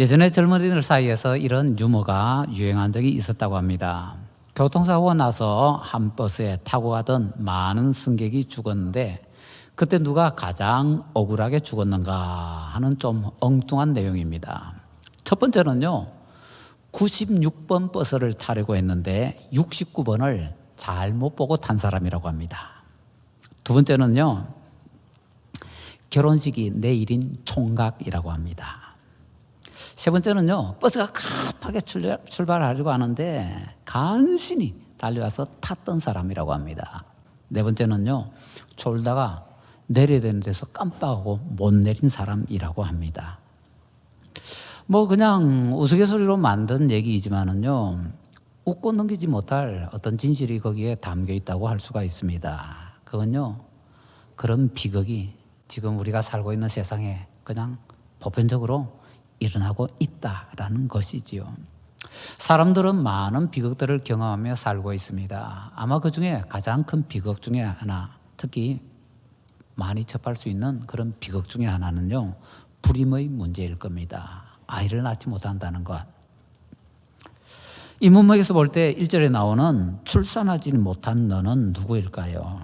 예전에 젊은이들 사이에서 이런 유머가 유행한 적이 있었다고 합니다. 교통사고가 나서 한 버스에 타고 가던 많은 승객이 죽었는데 그때 누가 가장 억울하게 죽었는가 하는 좀 엉뚱한 내용입니다. 첫 번째는요, 96번 버스를 타려고 했는데 69번을 잘못 보고 탄 사람이라고 합니다. 두 번째는요, 결혼식이 내일인 총각이라고 합니다. 세 번째는요, 버스가 급하게 출발하려고 하는데 간신히 달려와서 탔던 사람이라고 합니다. 네 번째는요, 졸다가 내려야 되는 데서 깜빡하고 못 내린 사람이라고 합니다. 그냥 우스갯소리로 만든 얘기이지만은요, 웃고 넘기지 못할 어떤 진실이 거기에 담겨 있다고 할 수가 있습니다. 그건요, 그런 비극이 지금 우리가 살고 있는 세상에 그냥 보편적으로 일어나고 있다라는 것이지요. 사람들은 많은 비극들을 경험하며 살고 있습니다. 아마 그 중에 가장 큰 비극 중에 하나, 특히 많이 접할 수 있는 그런 비극 중에 하나는요, 불임의 문제일 겁니다. 아이를 낳지 못한다는 것. 이 문맥에서 볼 때 1절에 나오는 출산하지 못한 너는 누구일까요?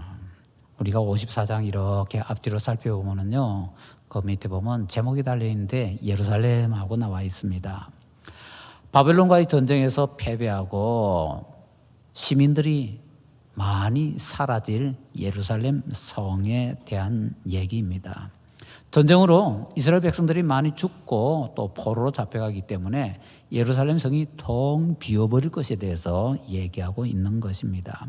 우리가 54장 이렇게 앞뒤로 살펴보면요, 그 밑에 보면 제목이 달려있는데 예루살렘하고 나와 있습니다. 바벨론과의 전쟁에서 패배하고 시민들이 많이 사라질 예루살렘 성에 대한 얘기입니다. 전쟁으로 이스라엘 백성들이 많이 죽고 또 포로로 잡혀가기 때문에 예루살렘 성이 텅 비어버릴 것에 대해서 얘기하고 있는 것입니다.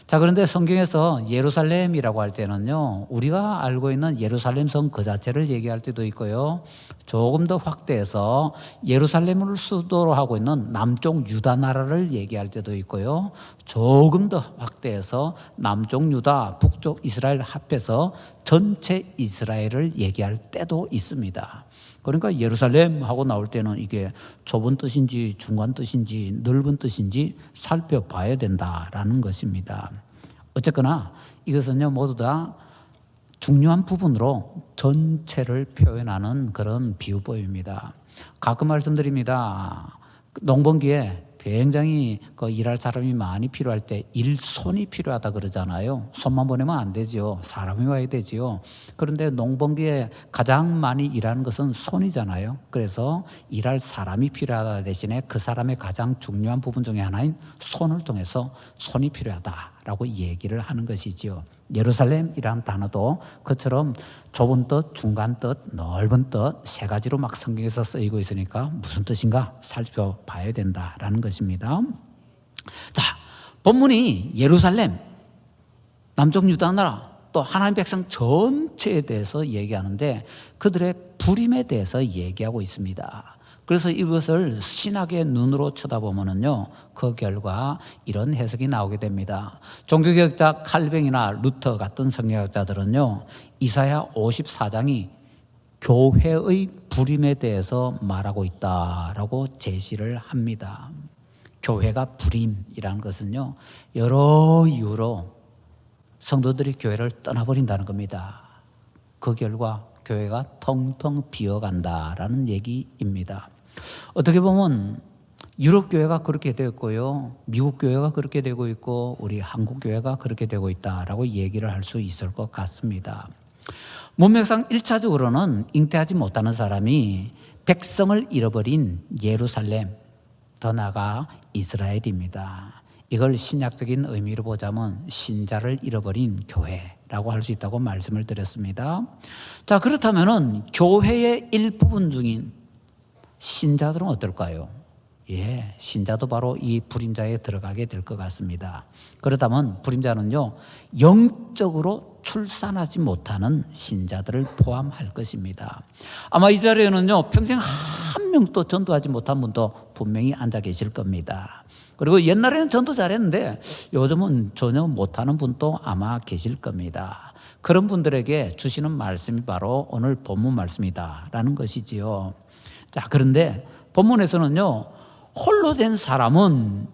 자, 그런데 성경에서 예루살렘이라고 할 때는요, 우리가 알고 있는 예루살렘 성 그 자체를 얘기할 때도 있고요, 조금 더 확대해서 예루살렘을 수도로 하고 있는 남쪽 유다 나라를 얘기할 때도 있고요, 조금 더 확대해서 남쪽 유다, 북쪽 이스라엘 합해서 전체 이스라엘을 얘기할 때도 있습니다. 그러니까 예루살렘 하고 나올 때는 이게 좁은 뜻인지 중간 뜻인지 넓은 뜻인지 살펴봐야 된다라는 것입니다. 어쨌거나 이것은요, 모두 다 중요한 부분으로 전체를 표현하는 그런 비유법입니다. 가끔 말씀드립니다. 농번기에 굉장히 일할 사람이 많이 필요할 때 일손이 필요하다 그러잖아요. 손만 보내면 안 되지요. 사람이 와야 되지요. 그런데 농번기에 가장 많이 일하는 것은 손이잖아요. 그래서 일할 사람이 필요하다 대신에 그 사람의 가장 중요한 부분 중에 하나인 손을 통해서 손이 필요하다라고 얘기를 하는 것이지요. 예루살렘이라는 단어도 그처럼 좁은 뜻, 중간 뜻, 넓은 뜻 세 가지로 막 성경에서 쓰이고 있으니까 무슨 뜻인가 살펴봐야 된다라는 것입니다. 자, 본문이 예루살렘, 남쪽 유다 나라, 또 하나님 백성 전체에 대해서 얘기하는데 그들의 불임에 대해서 얘기하고 있습니다. 그래서 이것을 신학의 눈으로 쳐다보면요, 그 결과 이런 해석이 나오게 됩니다. 종교개혁자 칼뱅이나 루터 같은 성경학자들은요, 이사야 54장이 교회의 불임에 대해서 말하고 있다라고 제시를 합니다. 교회가 불임이라는 것은요, 여러 이유로 성도들이 교회를 떠나버린다는 겁니다. 그 결과 교회가 텅텅 비어간다라는 얘기입니다. 어떻게 보면 유럽 교회가 그렇게 되었고요, 미국 교회가 그렇게 되고 있고 우리 한국 교회가 그렇게 되고 있다라고 얘기를 할 수 있을 것 같습니다. 문맥상 1차적으로는 잉태하지 못하는 사람이 백성을 잃어버린 예루살렘, 더 나아가 이스라엘입니다. 이걸 신약적인 의미로 보자면 신자를 잃어버린 교회라고 할 수 있다고 말씀을 드렸습니다. 자, 그렇다면은 교회의 일부분 중인 신자들은 어떨까요? 예, 신자도 바로 이 불임자에 들어가게 될 것 같습니다. 그렇다면 불임자는요, 영적으로 출산하지 못하는 신자들을 포함할 것입니다. 아마 이 자리에는요, 평생 한 명도 전도하지 못한 분도 분명히 앉아 계실 겁니다. 그리고 옛날에는 전도 잘했는데 요즘은 전혀 못하는 분도 아마 계실 겁니다. 그런 분들에게 주시는 말씀이 바로 오늘 본문 말씀이다라는 것이지요. 자, 그런데 본문에서는요, 홀로 된 사람은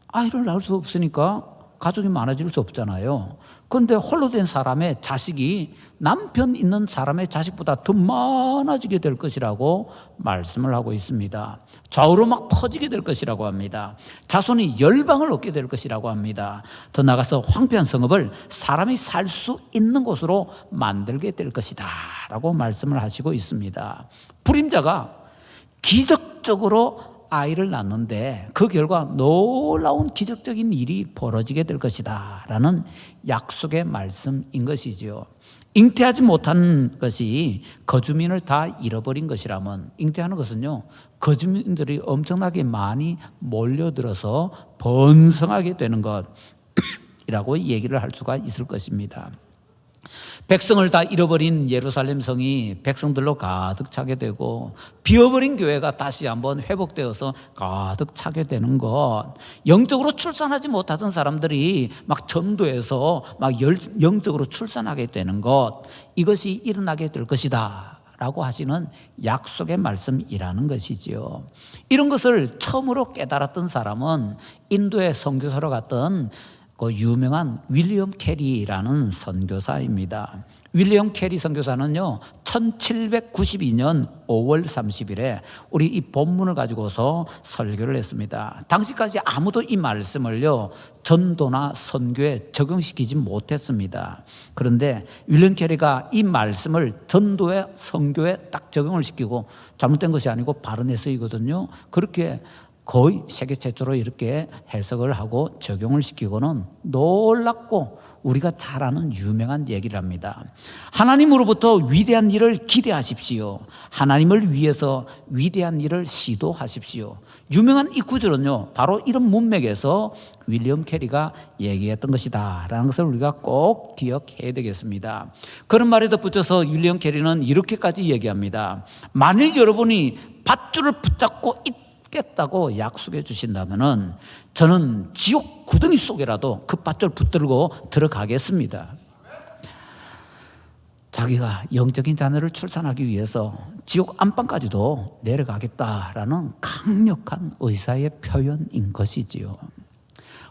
아이를 낳을 수 없으니까 가족이 많아질 수 없잖아요. 그런데 홀로 된 사람의 자식이 남편 있는 사람의 자식보다 더 많아지게 될 것이라고 말씀을 하고 있습니다. 좌우로 막 퍼지게 될 것이라고 합니다. 자손이 열방을 얻게 될 것이라고 합니다. 더 나아가서 황폐한 성읍을 사람이 살 수 있는 곳으로 만들게 될 것이다 라고 말씀을 하시고 있습니다. 불임자가 기적적으로 아이를 낳는데 그 결과 놀라운 기적적인 일이 벌어지게 될 것이다 라는 약속의 말씀인 것이지요. 잉태하지 못한 것이 거주민을 다 잃어버린 것이라면, 잉태하는 것은요, 거주민들이 엄청나게 많이 몰려들어서 번성하게 되는 것이라고 얘기를 할 수가 있을 것입니다. 백성을 다 잃어버린 예루살렘 성이 백성들로 가득 차게 되고, 비어버린 교회가 다시 한번 회복되어서 가득 차게 되는 것, 영적으로 출산하지 못하던 사람들이 막 전도해서 막 영적으로 출산하게 되는 것, 이것이 일어나게 될 것이다 라고 하시는 약속의 말씀이라는 것이지요. 이런 것을 처음으로 깨달았던 사람은 인도의 선교사로 갔던 그 유명한 윌리엄 캐리라는 선교사입니다. 윌리엄 캐리 선교사는요, 1792년 5월 30일에 우리 이 본문을 가지고서 설교를 했습니다. 당시까지 아무도 이 말씀을요, 전도나 선교에 적용시키지 못했습니다. 그런데 윌리엄 캐리가 이 말씀을 전도에 선교에 딱 적용을 시키고, 잘못된 것이 아니고 바른 해석이거든요. 그렇게 거의 세계 최초로 이렇게 해석을 하고 적용을 시키고는 놀랍고 우리가 잘 아는 유명한 얘기를 합니다. 하나님으로부터 위대한 일을 기대하십시오. 하나님을 위해서 위대한 일을 시도하십시오. 유명한 이 구절은요, 바로 이런 문맥에서 윌리엄 캐리가 얘기했던 것이다 라는 것을 우리가 꼭 기억해야 되겠습니다. 그런 말에 덧붙여서 윌리엄 캐리는 이렇게까지 얘기합니다. 만일 여러분이 밧줄을 붙잡고 겠다고 약속해 주신다면은 저는 지옥 구덩이 속에라도 그 밧줄 붙들고 들어가겠습니다. 자기가 영적인 자녀를 출산하기 위해서 지옥 안방까지도 내려가겠다라는 강력한 의사의 표현인 것이지요.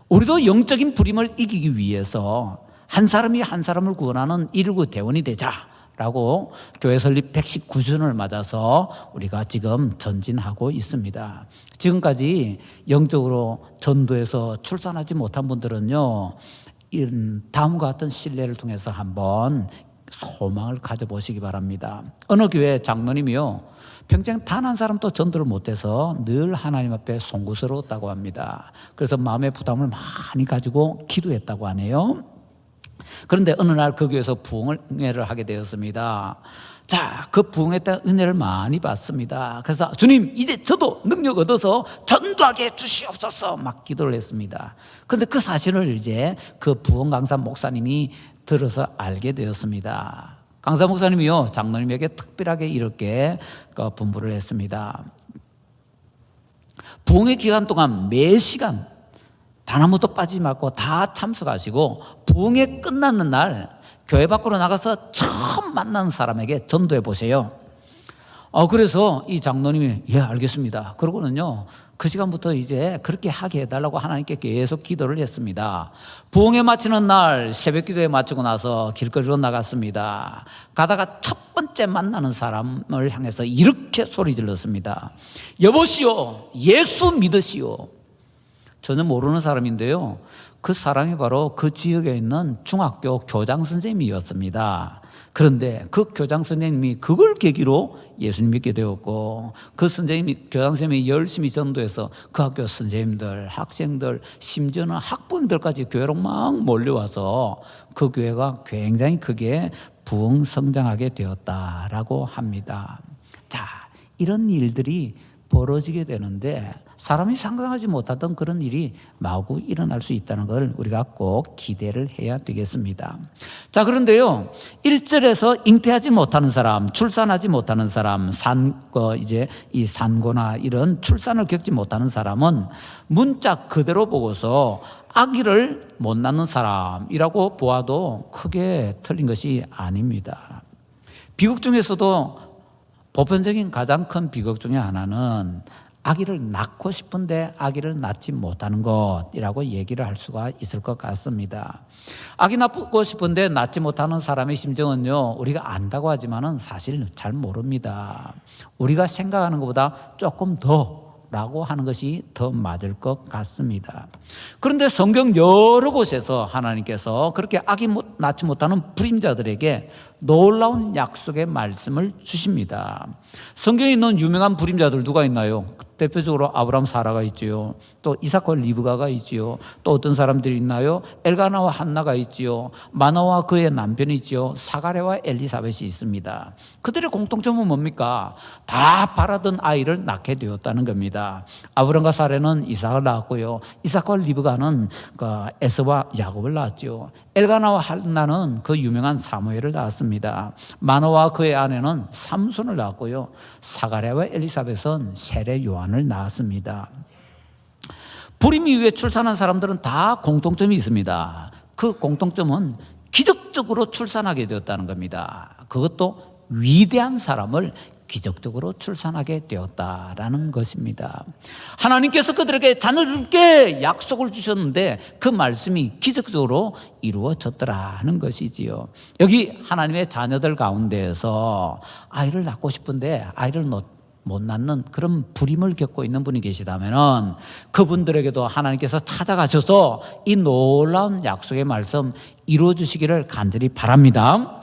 우리도 영적인 불임을 이기기 위해서 한 사람이 한 사람을 구원하는 119 대원이 되자 라고 교회 설립 119주년을 맞아서 우리가 지금 전진하고 있습니다. 지금까지 영적으로 전도해서 출산하지 못한 분들은요, 다음과 같은 신뢰를 통해서 한번 소망을 가져보시기 바랍니다. 어느 교회 장로님이요, 평생 단 한 사람도 전도를 못해서 늘 하나님 앞에 송구스러웠다고 합니다. 그래서 마음의 부담을 많이 가지고 기도했다고 하네요. 그런데 어느 날 그 교회에서 부흥회를 하게 되었습니다. 자, 그 부흥회 때 은혜를 많이 받습니다. 그래서 주님, 이제 저도 능력 얻어서 전도하게 주시옵소서 막 기도를 했습니다. 그런데 그 사실을 이제 그 부흥 강사 목사님이 들어서 알게 되었습니다. 강사 목사님이요, 장로님에게 특별하게 이렇게 분부를 했습니다. 부흥회 기간 동안 매 시간 단 한 번도 빠지지 말고 다 참석하시고, 부흥회 끝나는 날 교회 밖으로 나가서 처음 만난 사람에게 전도해 보세요. 그래서 이 장로님이 예, 알겠습니다. 그러고는요, 그 시간부터 이제 그렇게 하게 해달라고 하나님께 계속 기도를 했습니다. 부흥회 마치는 날 새벽 기도에 마치고 나서 길거리로 나갔습니다. 가다가 첫 번째 만나는 사람을 향해서 이렇게 소리 질렀습니다. 여보시오, 예수 믿으시오. 전혀 모르는 사람인데요, 그 사람이 바로 그 지역에 있는 중학교 교장 선생님이었습니다. 그런데 그 교장 선생님이 그걸 계기로 예수님 믿게 되었고, 그 선생님이, 교장 선생님이 열심히 전도해서 그 학교 선생님들, 학생들, 심지어는 학부형들까지 교회로 막 몰려와서 그 교회가 굉장히 크게 부흥 성장하게 되었다라고 합니다. 자, 이런 일들이 벌어지게 되는데 사람이 상상하지 못하던 그런 일이 마구 일어날 수 있다는 걸 우리가 꼭 기대를 해야 되겠습니다. 자, 그런데요, 1절에서 잉태하지 못하는 사람, 출산하지 못하는 사람, 이제 이 산고나 이런 출산을 겪지 못하는 사람은 문자 그대로 보고서 아기를 못 낳는 사람이라고 보아도 크게 틀린 것이 아닙니다. 비극 중에서도 보편적인 가장 큰 비극 중에 하나는 아기를 낳고 싶은데 아기를 낳지 못하는 것이라고 얘기를 할 수가 있을 것 같습니다. 아기 낳고 싶은데 낳지 못하는 사람의 심정은요, 우리가 안다고 하지만은 사실 잘 모릅니다. 우리가 생각하는 것보다 조금 더 라고 하는 것이 더 맞을 것 같습니다. 그런데 성경 여러 곳에서 하나님께서 그렇게 아기 낳지 못하는 불임자들에게 놀라운 약속의 말씀을 주십니다. 성경에 있는 유명한 불임자들 누가 있나요? 대표적으로 아브라함 사라가 있지요. 또 이삭과 리브가가 있지요. 또 어떤 사람들이 있나요? 엘가나와 한나가 있지요. 마노아와 그의 남편이 있지요. 사가랴와 엘리사벳이 있습니다. 그들의 공통점은 뭡니까? 다 바라던 아이를 낳게 되었다는 겁니다. 아브라함과 사라는 이삭을 낳았고요. 이삭과 리브가는 에서와 야곱을 낳았지요. 엘가나와 한나는 그 유명한 사무엘을 낳았습니다. 마노아와 그의 아내는 삼손을 낳았고요. 사가랴와 엘리사벳은 세례 요한을 낳았습니다. 불임 이후에 출산한 사람들은 다 공통점이 있습니다. 그 공통점은 기적적으로 출산하게 되었다는 겁니다. 그것도 위대한 사람을 기적적으로 출산하게 되었다라는 것입니다. 하나님께서 그들에게 자녀 줄게 약속을 주셨는데 그 말씀이 기적적으로 이루어졌더라는 것이지요. 여기 하나님의 자녀들 가운데에서 아이를 낳고 싶은데 아이를 못 낳는 그런 불임을 겪고 있는 분이 계시다면 그분들에게도 하나님께서 찾아가셔서 이 놀라운 약속의 말씀 이루어 주시기를 간절히 바랍니다.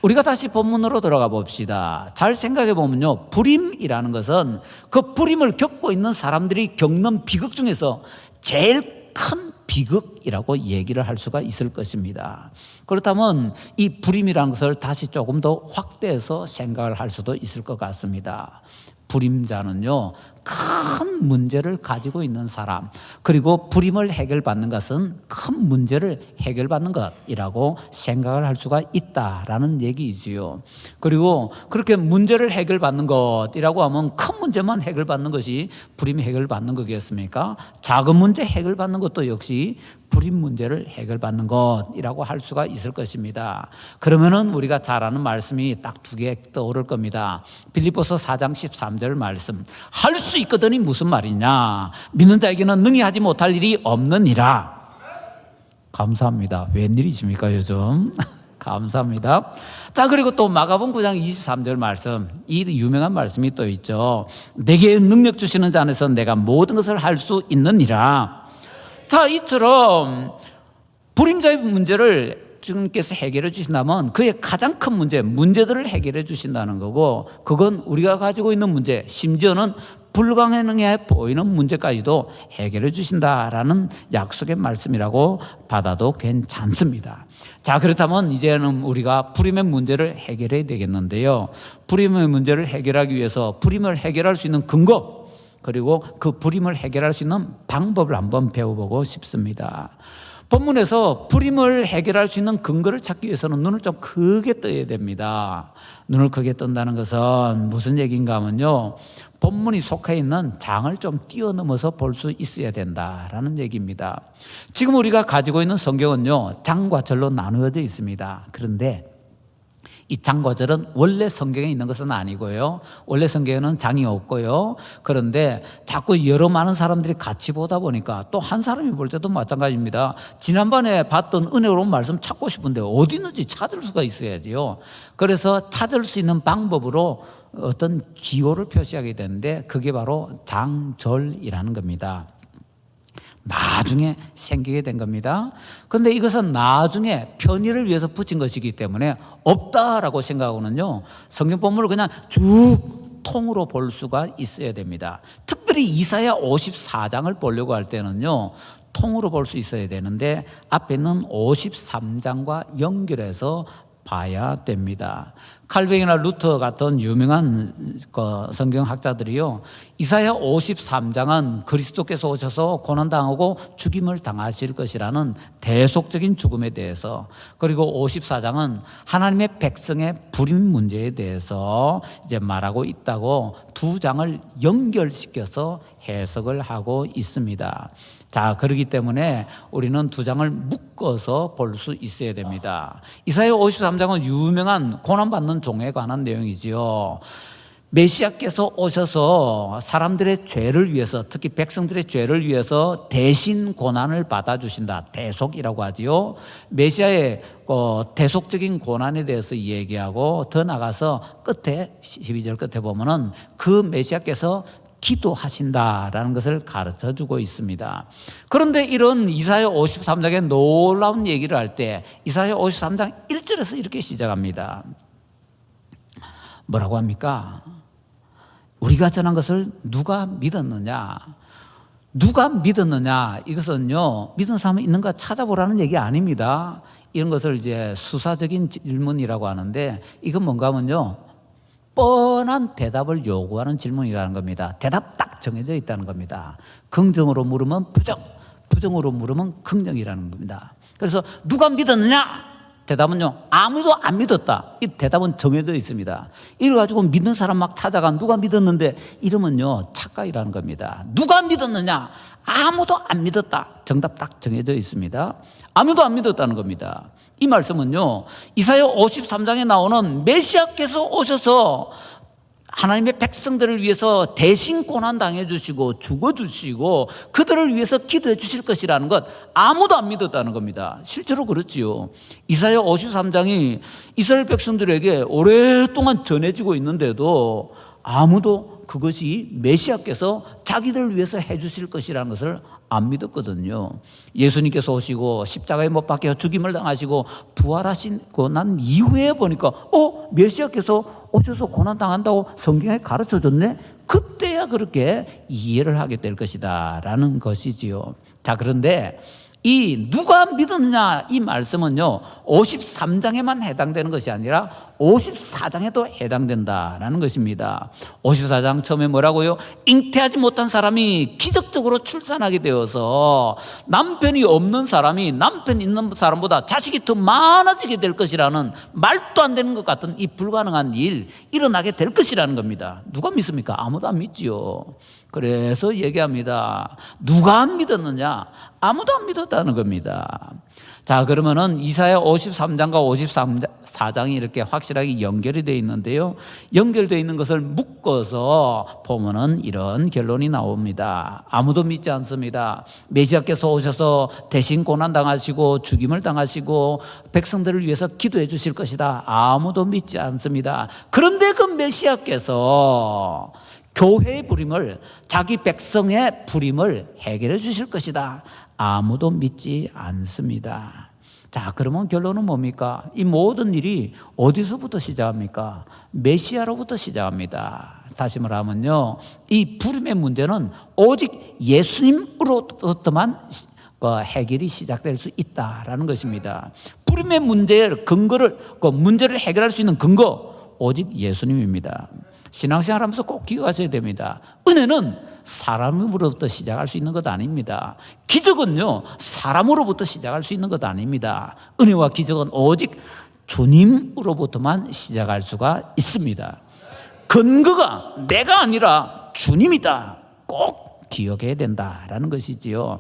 우리가 다시 본문으로 들어가 봅시다. 잘 생각해 보면요, 불임이라는 것은 그 불임을 겪고 있는 사람들이 겪는 비극 중에서 제일 큰 비극이라고 얘기를 할 수가 있을 것입니다. 그렇다면 이 불임이라는 것을 다시 조금 더 확대해서 생각을 할 수도 있을 것 같습니다. 불임자는요, 큰 문제를 가지고 있는 사람, 그리고 불임을 해결받는 것은 큰 문제를 해결받는 것이라고 생각을 할 수가 있다라는 얘기이지요. 그리고 그렇게 문제를 해결받는 것이라고 하면 큰 문제만 해결받는 것이 불임 해결받는 거겠습니까? 작은 문제 해결받는 것도 역시 불임 문제를 해결받는 것이라고 할 수가 있을 것입니다. 그러면은 우리가 잘 아는 말씀이 딱 두 개 떠오를 겁니다. 빌립보서 4장 13절 말씀. 할 수 있거든이 무슨 말이냐? 믿는 자에게는 능히 하지 못할 일이 없느니라. 감사합니다. 웬일이십니까 요즘? 감사합니다. 자, 그리고 또 마가복음 9장 23절 말씀, 이 유명한 말씀이 또 있죠. 내게 능력 주시는 자 안에서 내가 모든 것을 할 수 있느니라. 자, 이처럼 불임자의 문제를 주님께서 해결해 주신다면 그의 가장 큰 문제들을 해결해 주신다는 거고, 그건 우리가 가지고 있는 문제, 심지어는 불가능해 보이는 문제까지도 해결해 주신다라는 약속의 말씀이라고 받아도 괜찮습니다. 자, 그렇다면 이제는 우리가 불임의 문제를 해결해야 되겠는데요. 불임의 문제를 해결하기 위해서 불임을 해결할 수 있는 근거, 그리고 그 불임을 해결할 수 있는 방법을 한번 배워보고 싶습니다. 본문에서 불임을 해결할 수 있는 근거를 찾기 위해서는 눈을 좀 크게 떠야 됩니다. 눈을 크게 뜬다는 것은 무슨 얘기인가 하면요, 본문이 속해 있는 장을 좀 뛰어넘어서 볼 수 있어야 된다라는 얘기입니다. 지금 우리가 가지고 있는 성경은요, 장과 절로 나누어져 있습니다. 그런데 이 장과 절은 원래 성경에 있는 것은 아니고요, 원래 성경에는 장이 없고요. 그런데 자꾸 여러 많은 사람들이 같이 보다 보니까 또 한 사람이 볼 때도 마찬가지입니다. 지난번에 봤던 은혜로운 말씀 찾고 싶은데 어디 있는지 찾을 수가 있어야지요. 그래서 찾을 수 있는 방법으로 어떤 기호를 표시하게 되는데 그게 바로 장절이라는 겁니다. 나중에 생기게 된 겁니다. 그런데 이것은 나중에 편의를 위해서 붙인 것이기 때문에 없다라고 생각하고는요, 성경 본문을 그냥 쭉 통으로 볼 수가 있어야 됩니다. 특별히 이사야 54장을 보려고 할 때는요, 통으로 볼 수 있어야 되는데 앞에 있는 53장과 연결해서 봐야 됩니다. 칼뱅이나 루터 같은 유명한 성경학자들이요, 이사야 53장은 그리스도께서 오셔서 고난당하고 죽임을 당하실 것이라는 대속적인 죽음에 대해서, 그리고 54장은 하나님의 백성의 불임 문제에 대해서 이제 말하고 있다고 두 장을 연결시켜서 해석을 하고 있습니다. 자, 그렇기 때문에 우리는 두 장을 묶어서 볼 수 있어야 됩니다. 이사야 53장은 유명한 고난받는 종에 관한 내용이지요. 메시아께서 오셔서 사람들의 죄를 위해서, 특히 백성들의 죄를 위해서 대신 고난을 받아주신다. 대속이라고 하지요. 메시아의 대속적인 고난에 대해서 얘기하고, 더 나가서 끝에 12절 끝에 보면은 그 메시아께서 기도하신다라는 것을 가르쳐 주고 있습니다. 그런데 이런 이사야 53장의 놀라운 얘기를 할 때 이사야 53장 1절에서 이렇게 시작합니다. 뭐라고 합니까? 우리가 전한 것을 누가 믿었느냐? 누가 믿었느냐? 이것은요, 믿은 사람이 있는가 찾아보라는 얘기 아닙니다. 이런 것을 이제 수사적인 질문이라고 하는데, 이건 뭔가 하면요, 뻔한 대답을 요구하는 질문이라는 겁니다. 대답 딱 정해져 있다는 겁니다. 긍정으로 물으면 부정, 부정으로 물으면 긍정이라는 겁니다. 그래서 누가 믿었느냐? 대답은요, 아무도 안 믿었다. 이 대답은 정해져 있습니다. 이래가지고 믿는 사람 막 찾아가 누가 믿었는데 이러면요, 착각이라는 겁니다. 누가 믿었느냐? 아무도 안 믿었다. 정답 딱 정해져 있습니다. 아무도 안 믿었다는 겁니다. 이 말씀은요, 이사야 53장에 나오는 메시아께서 오셔서 하나님의 백성들을 위해서 대신 고난당해 주시고 죽어주시고 그들을 위해서 기도해 주실 것이라는 것, 아무도 안 믿었다는 겁니다. 실제로 그렇지요. 이사야 53장이 이스라엘 백성들에게 오랫동안 전해지고 있는데도 아무도 그것이 메시아께서 자기들을 위해서 해 주실 것이라는 것을 안 믿었거든요. 예수님께서 오시고 십자가에 못 박혀 죽임을 당하시고 부활하시고 난 이후에 보니까 메시아께서 오셔서 고난당한다고 성경에 가르쳐줬네. 그때야 그렇게 이해를 하게 될 것이다 라는 것이지요. 자, 그런데 이 누가 믿었느냐 이 말씀은요 53장에만 해당되는 것이 아니라 54장에도 해당된다라는 것입니다. 54장 처음에 뭐라고요? 잉태하지 못한 사람이 기적적으로 출산하게 되어서 남편이 없는 사람이 남편 있는 사람보다 자식이 더 많아지게 될 것이라는, 말도 안 되는 것 같은 이 불가능한 일 일어나게 될 것이라는 겁니다. 누가 믿습니까? 아무도 안 믿지요. 그래서 얘기합니다. 누가 안 믿었느냐? 아무도 안 믿었다는 겁니다. 자, 그러면은 이사야 53장과 54장이 이렇게 확실하게 연결이 되어 있는데요. 연결되어 있는 것을 묶어서 보면은 이런 결론이 나옵니다. 아무도 믿지 않습니다. 메시아께서 오셔서 대신 고난당하시고 죽임을 당하시고 백성들을 위해서 기도해 주실 것이다. 아무도 믿지 않습니다. 그런데 그 메시아께서 교회의 부림을, 자기 백성의 부림을 해결해 주실 것이다. 아무도 믿지 않습니다. 자, 그러면 결론은 뭡니까? 이 모든 일이 어디서부터 시작합니까? 메시아로부터 시작합니다. 다시 말하면요, 이 부림의 문제는 오직 예수님으로부터만 해결이 시작될 수 있다라는 것입니다. 부림의 문제의 근거를, 문제를 해결할 수 있는 근거, 오직 예수님입니다. 신앙생활 하면서 꼭 기억하셔야 됩니다. 은혜는 사람으로부터 시작할 수 있는 것 아닙니다. 기적은요, 사람으로부터 시작할 수 있는 것 아닙니다. 은혜와 기적은 오직 주님으로부터만 시작할 수가 있습니다. 근거가 내가 아니라 주님이다. 꼭 기억해야 된다라는 것이지요.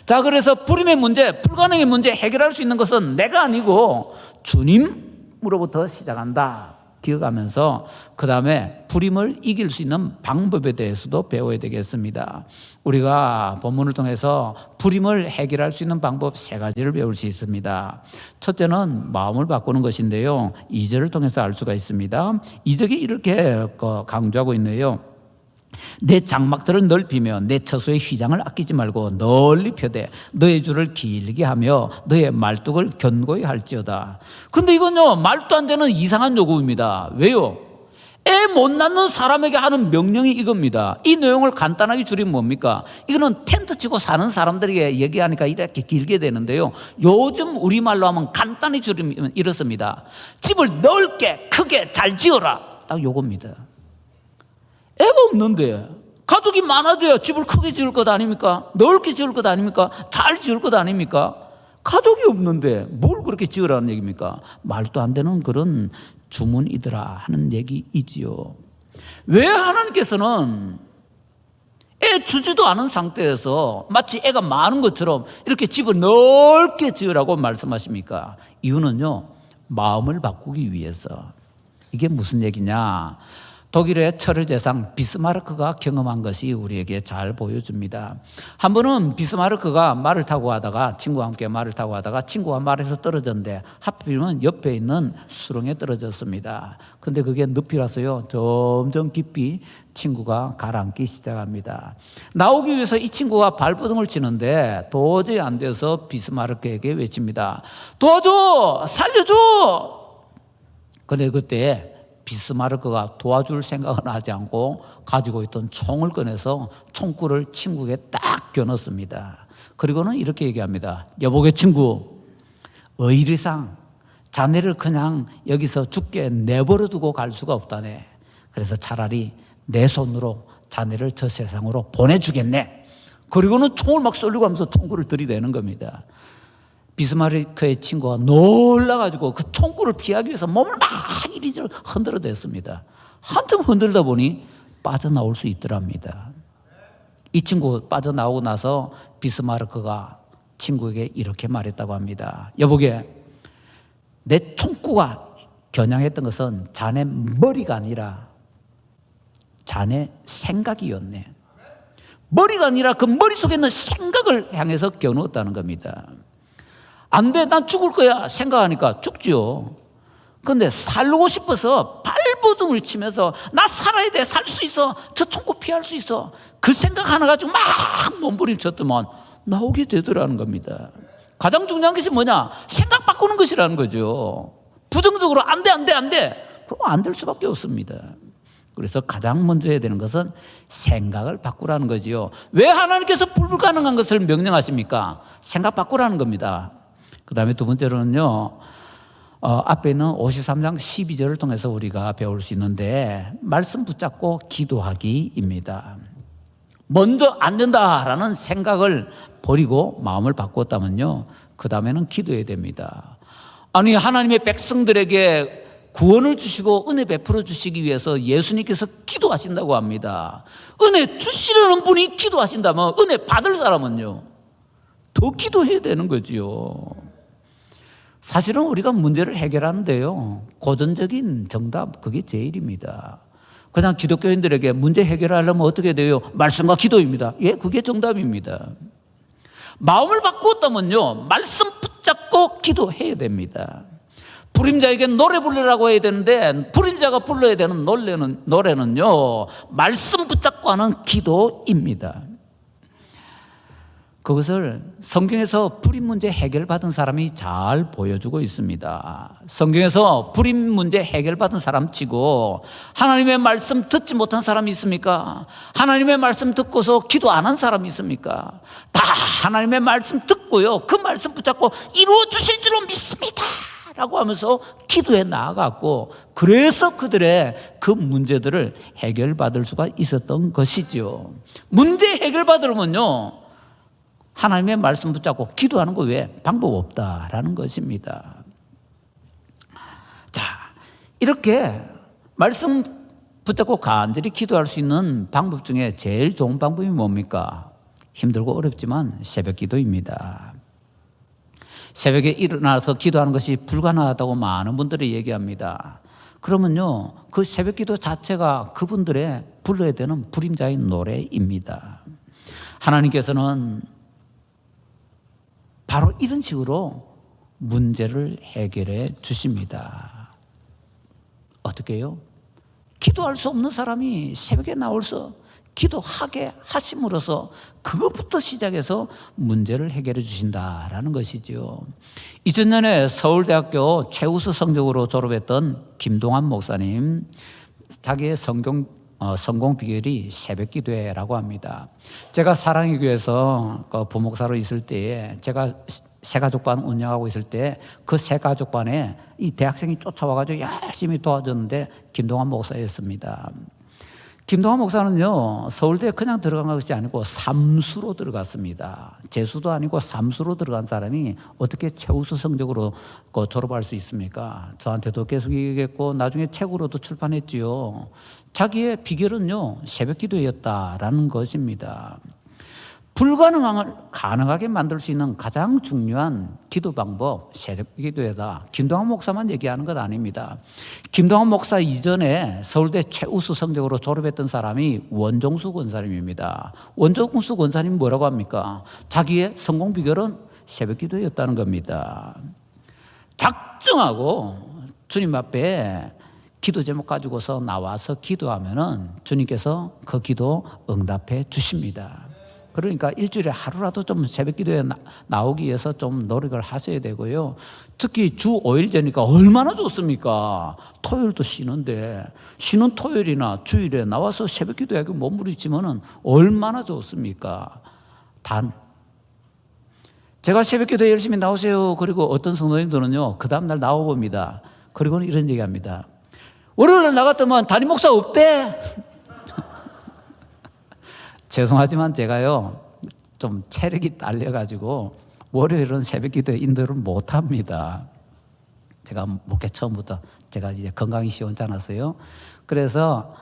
자, 그래서 불임의 문제, 불가능의 문제 해결할 수 있는 것은 내가 아니고 주님으로부터 시작한다. 기억하면서 그 다음에 불임을 이길 수 있는 방법에 대해서도 배워야 되겠습니다. 우리가 본문을 통해서 불임을 해결할 수 있는 방법 3가지를 배울 수 있습니다. 첫째는 마음을 바꾸는 것인데요, 2절을 통해서 알 수가 있습니다. 2절이 이렇게 강조하고 있네요. 내 장막들을 넓히며 내 처소의 휘장을 아끼지 말고 널리 펴되 너의 줄을 길게 하며 너의 말뚝을 견고히 할지어다. 근데 이건요, 말도 안 되는 이상한 요구입니다. 왜요? 애 못 낳는 사람에게 하는 명령이 이겁니다. 이 내용을 간단하게 줄이면 뭡니까? 이거는 텐트 치고 사는 사람들에게 얘기하니까 이렇게 길게 되는데요, 요즘 우리말로 하면 간단히 줄이면 이렇습니다. 집을 넓게 크게 잘 지어라. 딱 요겁니다. 애가 없는데 가족이 많아져야 집을 크게 지을 것 아닙니까? 넓게 지을 것 아닙니까? 잘 지을 것 아닙니까? 가족이 없는데 뭘 그렇게 지으라는 얘기입니까? 말도 안 되는 그런 주문이더라 하는 얘기이지요. 왜 하나님께서는 애 주지도 않은 상태에서 마치 애가 많은 것처럼 이렇게 집을 넓게 지으라고 말씀하십니까? 이유는요, 마음을 바꾸기 위해서. 이게 무슨 얘기냐? 독일의 철의 재상 비스마르크가 경험한 것이 우리에게 잘 보여줍니다. 한 번은 비스마르크가 말을 타고 가다가 친구와 함께 말을 타고 가다가 친구가 말에서 떨어졌는데 하필이면 옆에 있는 수렁에 떨어졌습니다. 근데 그게 늪이라서요 점점 깊이 친구가 가라앉기 시작합니다. 나오기 위해서 이 친구가 발버둥을 치는데 도저히 안 돼서 비스마르크에게 외칩니다. 도와줘! 살려줘! 근데 그때 비스마르크가 도와줄 생각은 하지 않고 가지고 있던 총을 꺼내서 총구를 친구에게 딱 겨눴습니다. 그리고는 이렇게 얘기합니다. 여보게 친구, 의리상 자네를 그냥 여기서 죽게 내버려 두고 갈 수가 없다네. 그래서 차라리 내 손으로 자네를 저 세상으로 보내주겠네. 그리고는 총을 막 쏠리고 하면서 총구를 들이대는 겁니다. 비스마르크의 친구가 놀라가지고 그 총구를 피하기 위해서 몸을 막 이리저리 흔들어댔습니다. 한참 흔들다 보니 빠져나올 수 있더랍니다. 이 친구 빠져나오고 나서 비스마르크가 친구에게 이렇게 말했다고 합니다. 여보게, 내 총구가 겨냥했던 것은 자네 머리가 아니라 자네 생각이었네. 머리가 아니라 그 머릿속에 있는 생각을 향해서 겨누었다는 겁니다. 안 돼, 난 죽을 거야 생각하니까 죽지요. 그런데 살고 싶어서 발버둥을 치면서 나 살아야 돼, 살 수 있어, 저 총구 피할 수 있어, 그 생각 하나 가지고 막 몸부림쳤더만 나오게 되더라는 겁니다. 가장 중요한 것이 뭐냐? 생각 바꾸는 것이라는 거죠. 부정적으로 안 돼, 안 돼, 안 돼, 그럼 안 될 수밖에 없습니다. 그래서 가장 먼저 해야 되는 것은 생각을 바꾸라는 거지요. 왜 하나님께서 불가능한 것을 명령하십니까? 생각 바꾸라는 겁니다. 그 다음에 두 번째로는요, 앞에 있는 53장 12절을 통해서 우리가 배울 수 있는데, 말씀 붙잡고 기도하기입니다. 먼저 안 된다라는 생각을 버리고 마음을 바꾸었다면요, 그 다음에는 기도해야 됩니다. 아니, 하나님의 백성들에게 구원을 주시고 은혜 베풀어 주시기 위해서 예수님께서 기도하신다고 합니다. 은혜 주시려는 분이 기도하신다면 은혜 받을 사람은요 더 기도해야 되는 거지요. 사실은 우리가 문제를 해결하는데요, 고전적인 정답 그게 제일입니다. 그냥 기독교인들에게 문제 해결하려면 어떻게 돼요? 말씀과 기도입니다. 예, 그게 정답입니다. 마음을 바꾸었다면요, 말씀 붙잡고 기도해야 됩니다. 불임자에게 노래 부르라고 해야 되는데 불임자가 불러야 되는 노래는요 말씀 붙잡고 하는 기도입니다. 그것을 성경에서 불임 문제 해결받은 사람이 잘 보여주고 있습니다. 성경에서 불임 문제 해결받은 사람 치고 하나님의 말씀 듣지 못한 사람이 있습니까? 하나님의 말씀 듣고서 기도 안 한 사람이 있습니까? 다 하나님의 말씀 듣고요, 그 말씀 붙잡고 이루어 주실 줄로 믿습니다 라고 하면서 기도에 나아갔고, 그래서 그들의 그 문제들을 해결받을 수가 있었던 것이죠. 문제 해결받으려면요 하나님의 말씀 붙잡고 기도하는 거 외에 방법 없다라는 것입니다. 자, 이렇게 말씀 붙잡고 간절히 기도할 수 있는 방법 중에 제일 좋은 방법이 뭡니까? 힘들고 어렵지만 새벽 기도입니다. 새벽에 일어나서 기도하는 것이 불가능하다고 많은 분들이 얘기합니다. 그러면요, 그 새벽 기도 자체가 그분들의 불러야 되는 불임자인 노래입니다. 하나님께서는 바로 이런 식으로 문제를 해결해 주십니다. 어떻게 해요? 기도할 수 없는 사람이 새벽에 나와서 기도하게 하심으로써 그것부터 시작해서 문제를 해결해 주신다라는 것이죠. 2000년에 서울대학교 최우수 성적으로 졸업했던 김동환 목사님, 자기의 성공 비결이 새벽 기도회라고 합니다. 제가 사랑의 교회에서 부목사로 있을 때에 제가 새가족반 운영하고 있을 때 그 새가족반에 이 대학생이 쫓아와가지고 열심히 도와줬는데 김동환 목사였습니다. 김동환 목사는요, 서울대에 그냥 들어간 것이 아니고 삼수로 들어갔습니다. 재수도 아니고 삼수로 들어간 사람이 어떻게 최우수 성적으로 졸업할 수 있습니까? 저한테도 계속 얘기했고 나중에 책으로도 출판했지요. 자기의 비결은요 새벽 기도였다라는 것입니다. 불가능한 걸 가능하게 만들 수 있는 가장 중요한 기도 방법, 새벽 기도회다. 김동환 목사만 얘기하는 것 아닙니다. 김동환 목사 이전에 서울대 최우수 성적으로 졸업했던 사람이 원종수 권사님입니다. 원종수 권사님이 뭐라고 합니까? 자기의 성공 비결은 새벽 기도였다는 겁니다. 작정하고 주님 앞에 기도 제목 가지고서 나와서 기도하면은 주님께서 그 기도 응답해 주십니다. 그러니까 일주일에 하루라도 좀 새벽 기도에 나오기 위해서 좀 노력을 하셔야 되고요. 특히 주 5일 되니까 얼마나 좋습니까? 토요일도 쉬는데 쉬는 토요일이나 주일에 나와서 새벽 기도에 몸부림치면은 얼마나 좋습니까? 단 제가 새벽 기도에 열심히 나오세요. 그리고 어떤 성도님들은요, 그 다음날 나와봅니다. 그리고는 이런 얘기합니다. 월요일에 나갔더만 담임 목사 없대. 죄송하지만 제가요 좀 체력이 딸려가지고 월요일은 새벽 기도에 인도를 못합니다. 제가 목회 처음부터 제가 이제 건강이 시원찮았어요. 그래서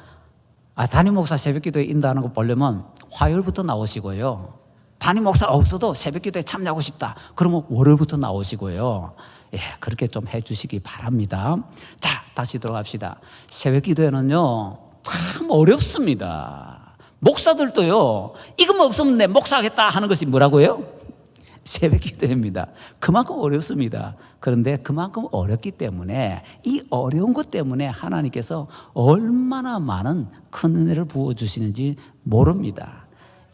담임 목사 새벽 기도에 인도하는 거 보려면 화요일부터 나오시고요. 담임 목사 없어도 새벽 기도에 참여하고 싶다. 그러면 월요일부터 나오시고요. 예, 그렇게 좀 해주시기 바랍니다. 자, 다시 들어갑시다. 새벽 기도에는요 참 어렵습니다. 목사들도요, 이것만 없으면 내 목사하겠다 하는 것이 뭐라고요? 새벽 기도입니다. 그만큼 어렵습니다. 그런데 그만큼 어렵기 때문에 이 어려운 것 때문에 하나님께서 얼마나 많은 큰 은혜를 부어주시는지 모릅니다.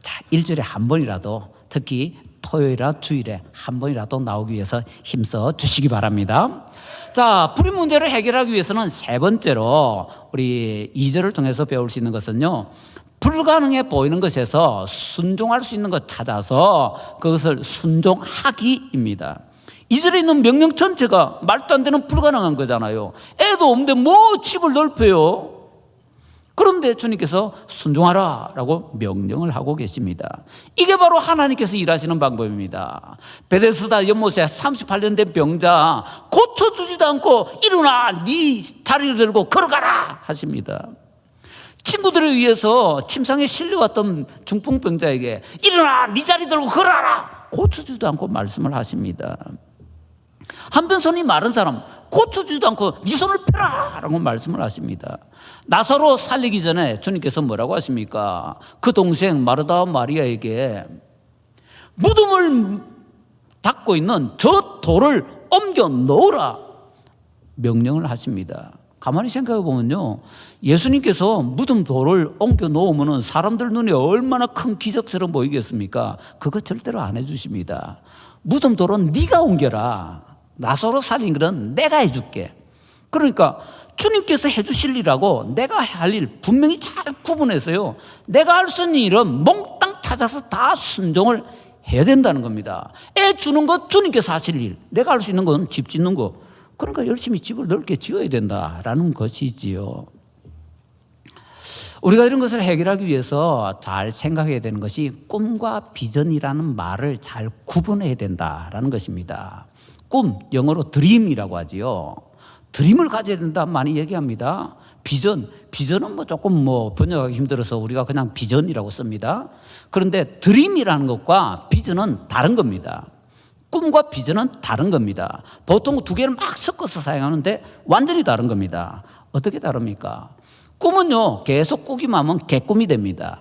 자, 일주일에 한 번이라도 특히 토요일이나 주일에 한 번이라도 나오기 위해서 힘써 주시기 바랍니다. 자, 불임 문제를 해결하기 위해서는 세 번째로 우리 2절을 통해서 배울 수 있는 것은요, 불가능해 보이는 것에서 순종할 수 있는 것 찾아서 그것을 순종하기입니다. 2절에 있는 명령 전체가 말도 안 되는 불가능한 거잖아요. 애도 없는데 뭐 집을 넓혀요? 그런데 주님께서 순종하라 라고 명령을 하고 계십니다. 이게 바로 하나님께서 일하시는 방법입니다. 베데스다 연못에 38년 된 병자 고쳐주지도 않고 일어나 네 자리를 들고 걸어가라 하십니다. 친구들에 의해서 침상에 실려왔던 중풍병자에게 일어나 네 자리 들고 걸어라 고쳐주지도 않고 말씀을 하십니다. 한편 손이 마른 사람 고쳐주지도 않고 네 손을 펴라 라고 말씀을 하십니다. 나사로 살리기 전에 주님께서 뭐라고 하십니까? 그 동생 마르다 마리아에게 무덤을 닦고 있는 저 돌을 옮겨 놓으라 명령을 하십니다. 가만히 생각해 보면요, 예수님께서 무덤 돌을 옮겨 놓으면 사람들 눈에 얼마나 큰 기적처럼 보이겠습니까? 그거 절대로 안 해주십니다. 무덤 돌은 네가 옮겨라. 나사로 살린 것은 내가 해줄게. 그러니까 주님께서 해주실 일하고 내가 할 일 분명히 잘 구분해서요, 내가 할 수 있는 일은 몽땅 찾아서 다 순종을 해야 된다는 겁니다. 애 주는 것 주님께서 하실 일, 내가 할 수 있는 건 집 짓는 거, 그러니까 열심히 집을 넓게 지어야 된다라는 것이지요. 우리가 이런 것을 해결하기 위해서 잘 생각해야 되는 것이 꿈과 비전이라는 말을 잘 구분해야 된다라는 것입니다. 꿈, 영어로 드림이라고 하지요. 드림을 가져야 된다 많이 얘기합니다. 비전은 조금 번역하기 힘들어서 우리가 그냥 비전이라고 씁니다. 그런데 드림이라는 것과 비전은 다른 겁니다. 꿈과 비전은 다른 겁니다. 보통 두 개를 막 섞어서 사용하는데 완전히 다른 겁니다. 어떻게 다릅니까? 꿈은요, 계속 꾸기만 하면 개꿈이 됩니다.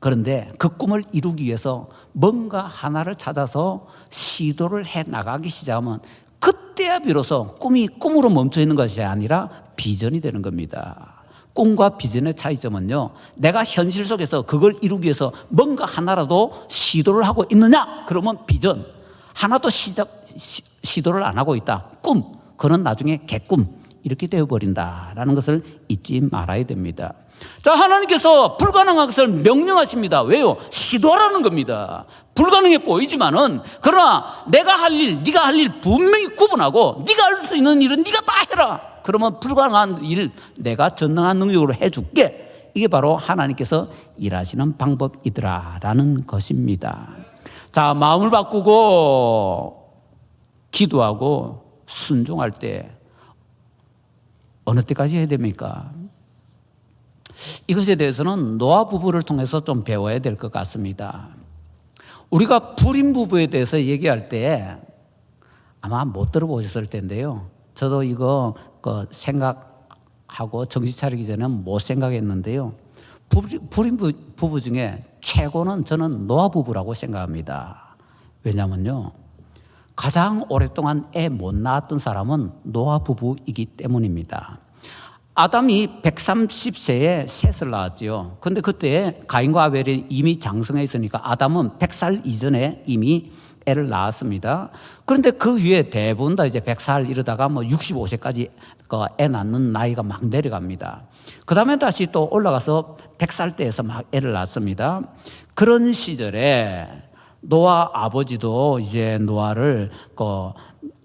그런데 그 꿈을 이루기 위해서 뭔가 하나를 찾아서 시도를 해 나가기 시작하면 그때야 비로소 꿈이 꿈으로 멈춰 있는 것이 아니라 비전이 되는 겁니다. 꿈과 비전의 차이점은요, 내가 현실 속에서 그걸 이루기 위해서 뭔가 하나라도 시도를 하고 있느냐? 그러면 비전. 하나도 시도를 안 하고 있다. 꿈. 그는 나중에 개꿈. 이렇게 되어버린다라는 것을 잊지 말아야 됩니다. 자, 하나님께서 불가능한 것을 명령하십니다. 왜요? 시도하라는 겁니다. 불가능해 보이지만은, 그러나 내가 할 일, 네가 할 일 분명히 구분하고 네가 할 수 있는 일은 네가 다 해라. 그러면 불가능한 일 내가 전능한 능력으로 해줄게. 이게 바로 하나님께서 일하시는 방법이더라라는 것입니다. 자, 마음을 바꾸고 기도하고 순종할 때 어느 때까지 해야 됩니까? 이것에 대해서는 노아 부부를 통해서 좀 배워야 될 것 같습니다. 우리가 불임 부부에 대해서 얘기할 때 아마 못 들어보셨을 텐데요. 저도 이거 생각하고 정신 차리기 전에 못 생각했는데요. 불임 부부 중에 최고는 저는 노아 부부라고 생각합니다. 왜냐면요, 가장 오랫동안 애 못 낳았던 사람은 노아 부부이기 때문입니다. 아담이 130세에 셋을 낳았죠. 그런데 그때 가인과 아벨이 이미 장성해 있으니까 아담은 100살 이전에 이미 애를 낳았습니다. 그런데 그 위에 대부분 다 이제 100살 이르다가 뭐 65세까지 애 낳는 나이가 막 내려갑니다. 그 다음에 다시 또 올라가서 100살 때에서 막 애를 낳습니다. 그런 시절에 노아 아버지도 이제 노아를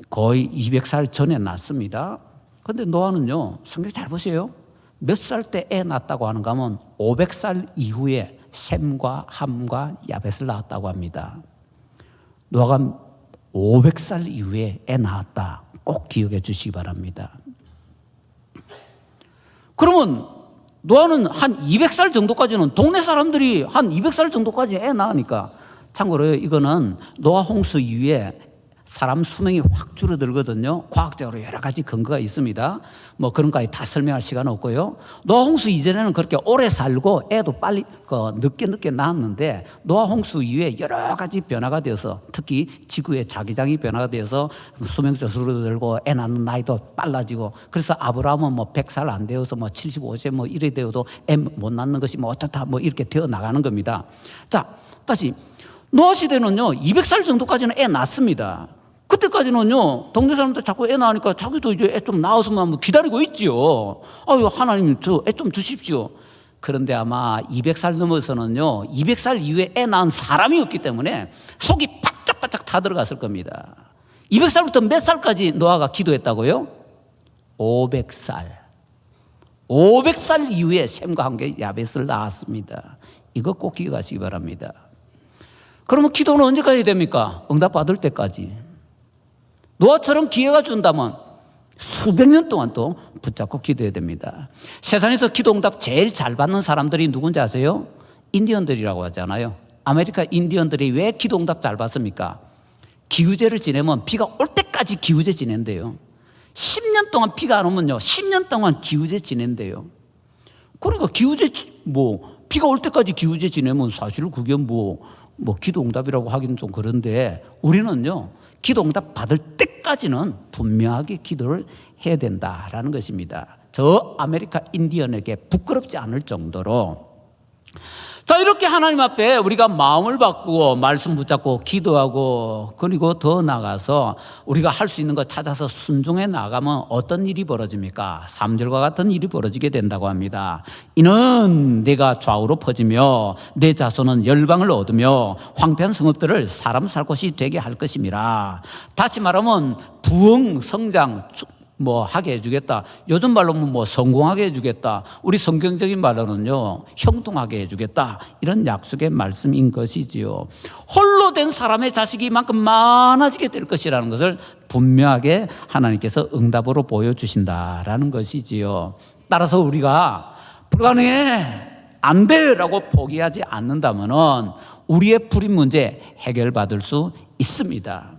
거의 200살 전에 낳습니다. 그런데 노아는요, 성경 잘 보세요. 몇 살 때 애 낳았다고 하는가 하면 500살 이후에 셈과 함과 야벳을 낳았다고 합니다. 노아가 500살 이후에 애 낳았다. 꼭 기억해 주시기 바랍니다. 그러면 노아는 한 200살 정도까지는 동네 사람들이 한 200살 정도까지 애 낳으니까, 참고로 이거는 노아 홍수 이후에 사람 수명이 확 줄어들거든요. 과학적으로 여러 가지 근거가 있습니다. 뭐 그런 거까지 다 설명할 시간 없고요. 노아 홍수 이전에는 그렇게 오래 살고 애도 빨리 늦게 낳았는데, 노아 홍수 이후에 여러 가지 변화가 되어서, 특히 지구의 자기장이 변화가 되어서 수명도 줄어들고 애 낳는 나이도 빨라지고, 그래서 아브라함은 뭐 100살 안 되어서 뭐 75세 뭐 이래 되어도 애 못 낳는 것이 뭐 어떻다 뭐 이렇게 되어 나가는 겁니다. 자, 다시 노아 시대는요 200살 정도까지는 애 낳습니다. 그때까지는요, 동네 사람들 자꾸 애 낳으니까 자기도 이제 애 좀 낳았으면 기다리고 있지요. 아유, 하나님, 저 애 좀 주십시오. 그런데 아마 200살 넘어서는요, 200살 이후에 애 낳은 사람이 없기 때문에 속이 바짝바짝 다 들어갔을 겁니다. 200살부터 몇 살까지 노아가 기도했다고요? 500살. 500살 이후에 셈과 함께 야벳을 낳았습니다. 이거 꼭 기억하시기 바랍니다. 그러면 기도는 언제까지 됩니까? 응답받을 때까지. 노아처럼 기회가 준다면 수백 년 동안 또 붙잡고 기도해야 됩니다. 세상에서 기도 응답 제일 잘 받는 사람들이 누군지 아세요? 인디언들이라고 하잖아요. 아메리카 인디언들이 왜 기도 응답 잘 받습니까? 기후제를 지내면 비가 올 때까지 기후제 지낸대요. 10년 동안 비가 안 오면요 10년 동안 기후제 지낸대요. 그러니까 기후제 비가 올 때까지 기후제 지내면 사실 그게 뭐 기도 응답이라고 하기는 좀 그런데, 우리는요 기도 응답 받을 때까지는 분명하게 기도를 해야 된다라는 것입니다. 저 아메리카 인디언에게 부끄럽지 않을 정도로. 자, 이렇게 하나님 앞에 우리가 마음을 바꾸고 말씀 붙잡고 기도하고, 그리고 더 나가서 우리가 할 수 있는 거 찾아서 순종해 나가면 어떤 일이 벌어집니까? 3절과 같은 일이 벌어지게 된다고 합니다. 이는 내가 좌우로 퍼지며 내 자손은 열방을 얻으며 황폐한 성읍들을 사람 살 곳이 되게 할 것임이라. 다시 말하면 부흥 성장 하게 해주겠다. 요즘 말로는 성공하게 해주겠다. 우리 성경적인 말로는요 형통하게 해주겠다. 이런 약속의 말씀인 것이지요. 홀로 된 사람의 자식이 이만큼 많아지게 될 것이라는 것을 분명하게 하나님께서 응답으로 보여주신다라는 것이지요. 따라서 우리가 불가능해, 안 돼라고 포기하지 않는다면은 우리의 불임 문제 해결받을 수 있습니다.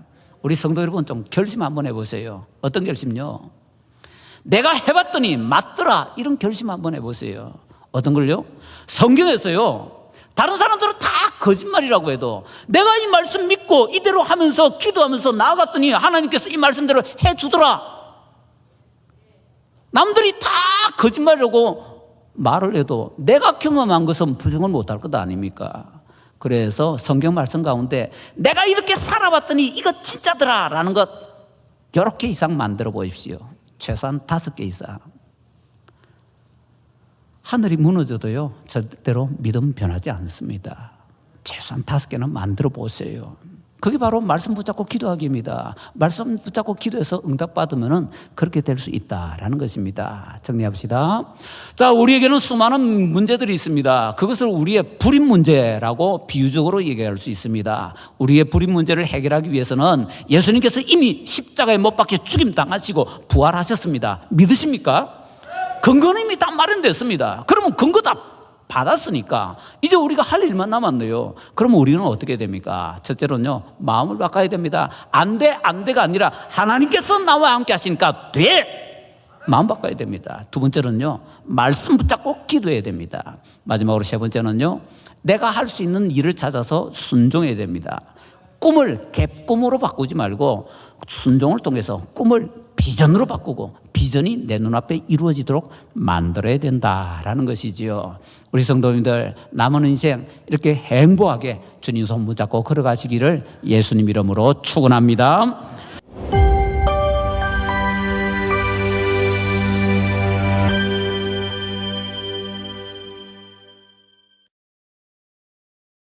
우리 성도 여러분 좀 결심 한번 해보세요. 어떤 결심요? 내가 해봤더니 맞더라, 이런 결심 한번 해보세요. 어떤 걸요? 성경에서요 다른 사람들은 다 거짓말이라고 해도 내가 이 말씀 믿고 이대로 하면서 기도하면서 나아갔더니 하나님께서 이 말씀대로 해주더라. 남들이 다 거짓말이라고 말을 해도 내가 경험한 것은 부정을 못할 것 아닙니까? 그래서 성경 말씀 가운데 내가 이렇게 살아봤더니 이거 진짜더라 라는 것 이렇게 이상 만들어 보십시오. 최소한 5개 이상. 하늘이 무너져도요 절대로 믿음 변하지 않습니다. 최소한 5개는 만들어 보세요. 그게 바로 말씀 붙잡고 기도하기입니다. 말씀 붙잡고 기도해서 응답받으면 그렇게 될 수 있다라는 것입니다. 정리합시다. 자, 우리에게는 수많은 문제들이 있습니다. 그것을 우리의 불임 문제라고 비유적으로 얘기할 수 있습니다. 우리의 불임 문제를 해결하기 위해서는 예수님께서 이미 십자가에 못 박혀 죽임 당하시고 부활하셨습니다. 믿으십니까? 근거는 이미 다 마련됐습니다. 그러면 근거 다 받았으니까 이제 우리가 할 일만 남았네요. 그러면 우리는 어떻게 됩니까? 첫째로는요, 마음을 바꿔야 됩니다. 안 돼, 안 돼가 아니라 하나님께서 나와 함께 하시니까 돼! 마음 바꿔야 됩니다. 두 번째로는요, 말씀 붙잡고 기도해야 됩니다. 마지막으로 세 번째는요, 내가 할 수 있는 일을 찾아서 순종해야 됩니다. 꿈을 갭꿈으로 바꾸지 말고 순종을 통해서 꿈을 비전으로 바꾸고 비전이 내 눈앞에 이루어지도록 만들어야 된다라는 것이지요. 우리 성도님들 남은 인생 이렇게 행복하게 주님 손 붙잡고 걸어가시기를 예수님 이름으로 축원합니다.